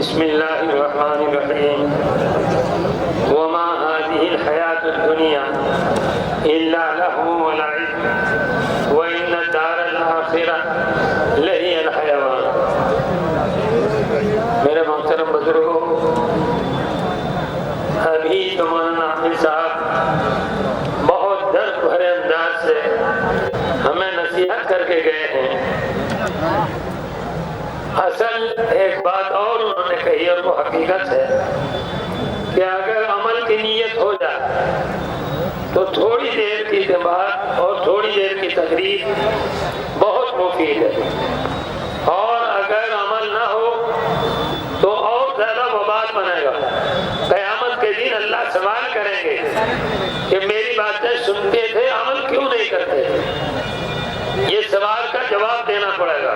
बिस्मिल्लाहिर्रहमानिर्रहीम वमा हाज़िहिल हयातुद दुनिया इल्ला लहवुन व लइब व इन्नद दारल आखिरह लहियल हयवान। मेरे मोहतरम बुजुर्गों, अभी तो मौलाना हाफिज साहब बहुत दर्द भरे अंदाज से हमें नसीहत करके गए हैं। असल एक बात और उन्होंने कही और वो हकीकत है कि अगर अमल की नीयत हो जाए तो थोड़ी देर की बात और थोड़ी देर की तकरीर बहुत मुफीद है, और अगर अमल ना हो तो और ज्यादा वबाल बनेगा। क़यामत के दिन अल्लाह सवाल करेंगे कि मेरी बातें सुनते थे, अमल क्यों नहीं करते? ये सवाल का जवाब देना पड़ेगा।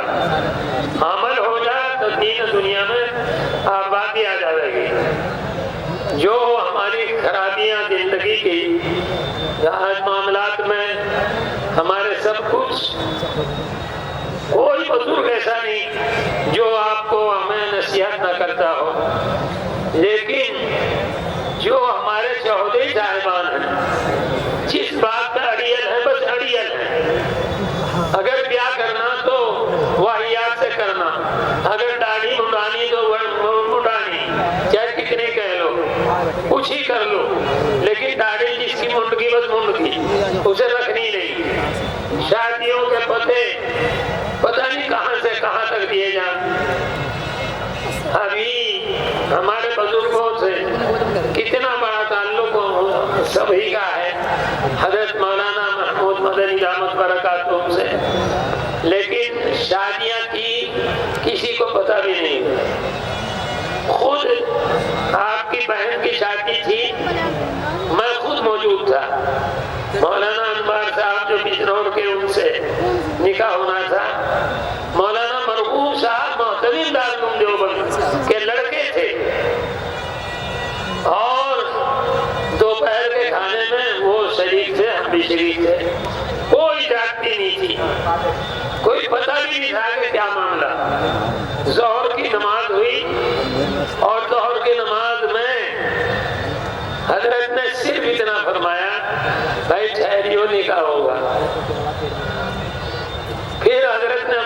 अमल हो जाए तो दीन दुनिया में आबादी आ जाएगी। जो हमारी खराबियां जिंदगी की आज मामलात में हमारे सब कुछ, कोई बुजुर्ग ऐसा नहीं जो आपको हमें नसीहत न करता हो, लेकिन जो हमारे चौधरी साहिबान हैं जिस बात का अड़ियल है, बस अड़ियल है। अगर ब्याह करना तो वाहियात से करना, अगर दाढ़ी मुंडानी तो मुंडानी, चाहे कितनी कह लो, कुछ ही कर लो, लेकिन दाढ़ी जिसकी मुंडकी बस मुंडकी, उसे रखनी नहीं। शादियों के पते पता नहीं कहां से कहां तक दिए जाए। अभी हमारे बुजुर्गों से कितना बड़ा ताल्लुक सभी का है, हजरत मौलाना महमूद मदनी दामत बरकातुहू से, लेकिन शादियां की किसी को पता भी नहीं। खुद आपकी बहन की शादी थी, मैं खुद मौजूद था। मौलाना अनवर साहब जो बिजनौर के, उनसे निकाह होना था। मौलाना मरहूम साहब मोहतमिम दारुल देवबंद के लड़के थे, और दोपहर के खाने में वो शरीक थे, हम भी शरीक थे। कोई जागती नहीं थी, कोई पता भी नहीं था कि क्या मामला। जोहर की नमाज हुई और जोहर की नमाज में हजरत ने सिर्फ इतना फरमाया, भाई ठहरियो निकाह होगा। फिर हजरत ने,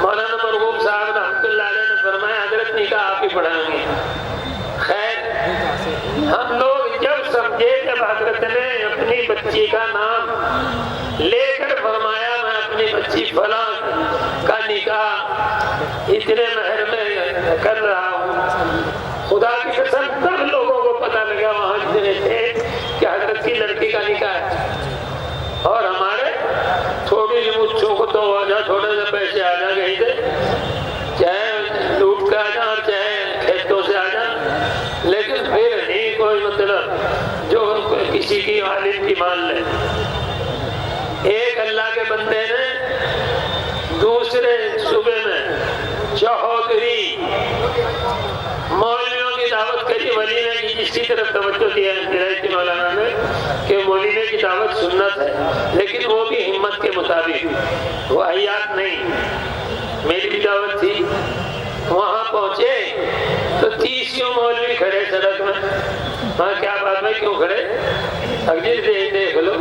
मौलाना मरहूम साहब रहमतुल्लाह अलैह ने फरमाया, हजरत निकाह आप ही पढ़ाएंगे। खैर, हम लोग जब समझे, जब हजरत ने अपनी बच्ची का नाम लेकर फरमाया, मैं अपनी बच्ची फलां का निकाह इतने महर में कर रहा हूँ, खुदा की कसम सब लोगों को पता लगा वहां जितने थे कि हजरत की लड़की का निकाह है। और हमारे थोड़ी मुच्छों को तो वजह थोड़े से पैसे आ जा गई थे, चाहे लूट के आ जा, चाहे खेतों से आ जा, लेकिन फिर नहीं कोई मतलब जो किसी की आलिम की मान ले। एक अल्लाह के बंदे ने दूसरे सूबे में चौधरी मौलवियों की दावत करी, वलीमे की, जिसकी तरफ तवज्जो दिया मौलाना ने कि वलीमे की दावत सुन्नत है, लेकिन वो भी हिम्मत के मुताबिक, वो हयात नहीं। मेरी भी दावत थी। वहां पहुंचे तो 30 मौलवी खड़े सड़क में। हाँ, क्या बात है, क्यों खड़े? अगली देख लो।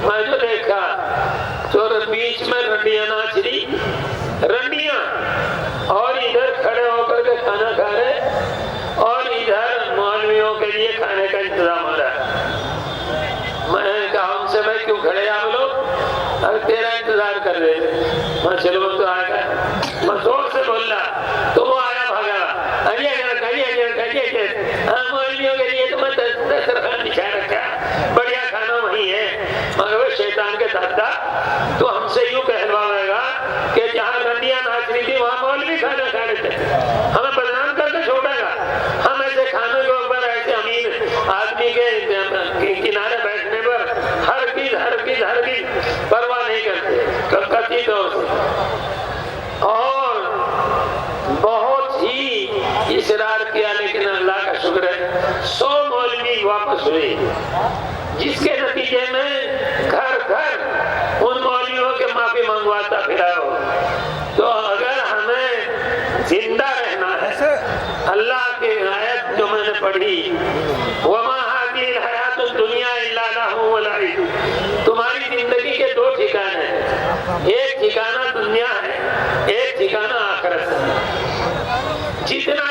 मैं जो देखा तो बीच में रंडियां नाच रही, रंडियां, और इधर खड़े होकर के खाना खा रहे, और इधर मौलवियों के लिए खाने का इंतजाम हो रहा है। मैं कहा उनसे, भाई क्यों खड़े आप लोग? अब तेरा इंतजार कर रहे थे। मैं चलो वो तो आ गया, मैं जोर से बोल रहा तो वो आया भागा, मौलवियों के लिए तो मैं दस्तरखान बिछा रखा, बढ़िया खाना वही है। मगर वो शैतान के दादा तो हमसे यूं कहलवाएगा कि जहाँ रंडियां नाच रही थी वहां मौलवी खाना खा रहे थे, हमें बदनाम करके छोड़ेगा। हम ऐसे खाने के ऊपर, ऐसे अमीर आदमी के किनारे बैठने पर हर चीज परवाह नहीं करते कतई तौर से। और बहुत ही इसरार किया, लेकिन अल्लाह का शुक्र है 100 मौलवी वापस हुए, जिसके नतीजे में घर घर उन मौलवियों के माफी मंगवाता फिरा हो। तो अगर हमें जिंदा रहना है अल्लाह की आयत जो मैंने पढ़ी, वमा हादिल हयातुद दुनिया इल्ला लहू व लइब, तुम्हारी जिंदगी के दो ठिकाने हैं, एक ठिकाना दुनिया है, एक ठिकाना आखिरत है। जितना